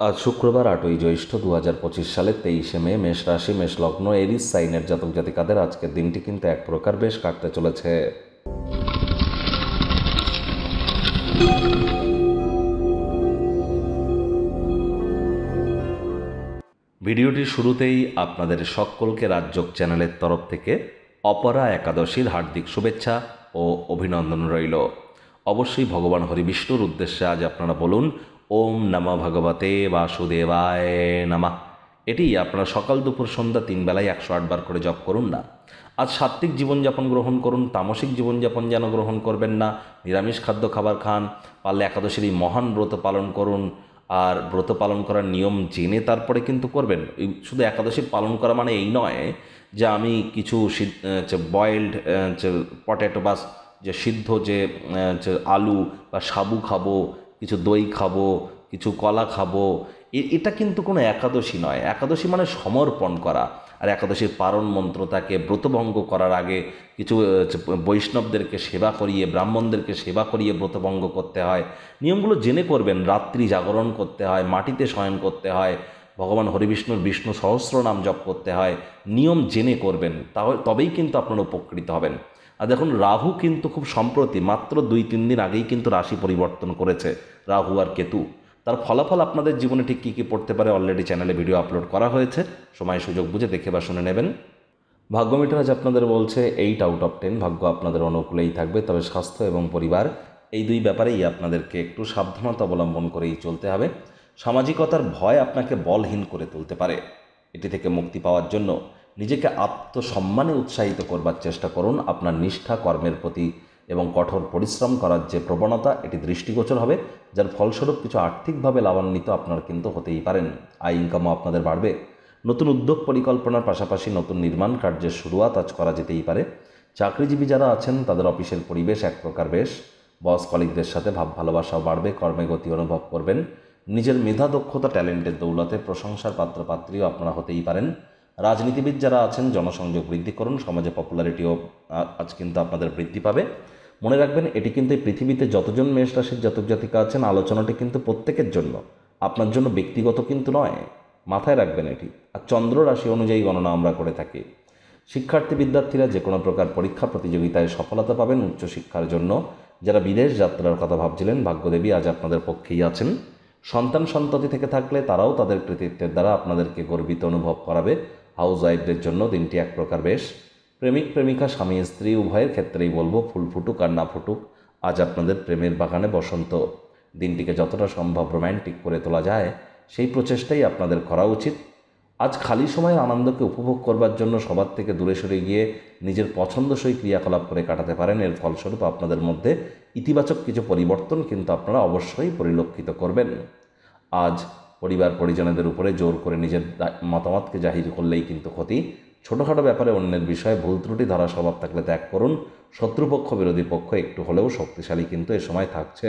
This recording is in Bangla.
আজ শুক্রবার 8ই জ্যৈষ্ঠ 2025 সালের 23শে মে। মেষ রাশি, মেষ লগ্ন, এরিস সাইনের জাতক জাতিকাদের আজকের দিনটি কিন্তু এক প্রকার বেশ কাটতে চলেছে। ভিডিওটির শুরুতেই আপনাদের সকলকে রাজযোগ চ্যানেলের তরফ থেকে অপরা একাদশীর হার্দিক শুভেচ্ছা ও অভিনন্দন রইল। অবশ্যই ভগবান হরিবিষ্ণুর উদ্দেশ্যে আজ আপনারা বলুন ওম নমঃ ভগবতে বাসুদেবায় নমঃ। এটি আপনারা সকাল দুপুর সন্ধ্যা 3 বেলায় 108 বার করে জপ করুন না। আজ সাত্ত্বিক জীবনযাপন গ্রহণ করুন, তামসিক জীবনযাপন যেন গ্রহণ করবেন না। নিরামিষ খাদ্য খাবার খান, পারলে একাদশীর এই মহান ব্রত পালন করুন। আর ব্রত পালন করার নিয়ম জেনে তারপরে কিন্তু করবেন। শুধু একাদশী পালন করা মানে এই নয় যে আমি কিছু বয়েলড পটেটো বা যে সিদ্ধ যে আলু বা সাবু খাবো, কিছু দই খাবো, কিছু কলা খাবো। এটা কিন্তু কোনো একাদশী নয়। একাদশী মানে সমর্পণ করা। আর একাদশীর পারণ মন্ত্র থাকে। ব্রতভঙ্গ করার আগে কিছু বৈষ্ণবদেরকে সেবা করিয়ে, ব্রাহ্মণদেরকে সেবা করিয়ে ব্রতভঙ্গ করতে হয়। নিয়মগুলো জেনে করবেন। রাত্রি জাগরণ করতে হয়, মাটিতে শয়ন করতে হয়, ভগবান হরিবিষ্ণুর বিষ্ণু সহস্রনাম জপ করতে হয়। নিয়ম জেনে করবেন, তবেই কিন্তু আপনারা উপকৃত হবেন। আর দেখুন, রাহু কিন্তু খুব সম্প্রতি মাত্র 2-3 দিন আগেই কিন্তু রাশি পরিবর্তন করেছে, রাহু আর কেতু। তার ফলাফল আপনাদের জীবনে ঠিক কী কী পড়তে পারে অলরেডি চ্যানেলে ভিডিও আপলোড করা হয়েছে। সময় সুযোগ বুঝে দেখে বা শুনে নেবেন। ভাগ্য মিটার আজ আপনাদের বলছে 8 আউট অফ 10। ভাগ্য আপনাদের অনুকূলেই থাকবে, তবে স্বাস্থ্য এবং পরিবার এই দুই ব্যাপারেই আপনাদেরকে একটু সাবধানতা অবলম্বন করেই চলতে হবে। সামাজিকতার ভয় আপনাকে বলহীন করে তুলতে পারে। এটি থেকে মুক্তি পাওয়ার জন্য নিজেকে আত্মসম্মানে উৎসাহিত করবার চেষ্টা করুন। আপনার নিষ্ঠা, কর্মের প্রতি এবং কঠোর পরিশ্রম করার যে প্রবণতা, এটি দৃষ্টিগোচর হবে, যার ফলস্বরূপ কিছু আর্থিকভাবে লাভান্বিত আপনার কিন্তু হতেই পারেন। আয় ইনকামও আপনাদের বাড়বে। নতুন উদ্যোগ পরিকল্পনার পাশাপাশি নতুন নির্মাণ কার্যের শুরুয়াত আজ করা যেতেই পারে। চাকরিজীবী যারা আছেন তাদের অফিসের পরিবেশ এক প্রকার বেশ। বস কলিগদের সাথে ভাব ভালোবাসাও বাড়বে, কর্মে গতি অনুভব করবেন। নিজের মেধা, দক্ষতা, ট্যালেন্টের দৌলতে প্রশংসার পাত্রপাত্রীও আপনারা হতেই পারেন। রাজনীতিবিদ যারা আছেন জনসংযোগ বৃদ্ধি করুন, সমাজে পপুলারিটিও আজ কিন্তু আপনাদের বৃদ্ধি পাবে। মনে রাখবেন, এটি কিন্তু এই পৃথিবীতে যতজন মেষ রাশির জাতক জাতিকা আছেন, আলোচনাটি কিন্তু প্রত্যেকের জন্য, আপনার জন্য ব্যক্তিগত কিন্তু নয়। মাথায় রাখবেন এটি। আর চন্দ্র রাশি অনুযায়ী গণনা আমরা করে থাকি। শিক্ষার্থী বিদ্যার্থীরা যে কোনো প্রকার পরীক্ষা প্রতিযোগিতায় সফলতা পাবেন। উচ্চশিক্ষার জন্য যারা বিদেশ যাত্রার কথা ভাবছিলেন, ভাগ্যদেবী আজ আপনাদের পক্ষেই আছেন। সন্তান সন্ততি থেকে থাকলে তারাও তাদের কৃতিত্বের দ্বারা আপনাদেরকে গর্বিত অনুভব করাবে। হাউস ওয়াইফদের জন্য দিনটি এক প্রকার বেশ। প্রেমিক প্রেমিকা, স্বামী স্ত্রী উভয়ের ক্ষেত্রেই বলবো, ফুল ফুটুক আর না ফুটুক, আজ আপনাদের প্রেমের বাগানে বসন্ত। দিনটিকে যতটা সম্ভব রোম্যান্টিক করে তোলা যায় সেই প্রচেষ্টাই আপনাদের করা উচিত। আজ খালি সময়ের আনন্দকে উপভোগ করবার জন্য সবার থেকে দূরে সরে গিয়ে নিজের পছন্দসই ক্রিয়াকলাপ করে কাটাতে পারেন। এর ফলস্বরূপ আপনাদের মধ্যে ইতিবাচক কিছু পরিবর্তন কিন্তু আপনারা অবশ্যই পরিলক্ষিত করবেন। আজ পরিবার পরিজনদের উপরে জোর করে নিজের মতামতকে জাহির করলেই কিন্তু ক্ষতি। ছোটোখাটো ব্যাপারে অন্যের বিষয়ে ভুল ত্রুটি ধরা স্বভাব থাকলে ত্যাগ করুন। শত্রুপক্ষ বিরোধী পক্ষ একটু হলেও শক্তিশালী কিন্তু এ সময় থাকছে।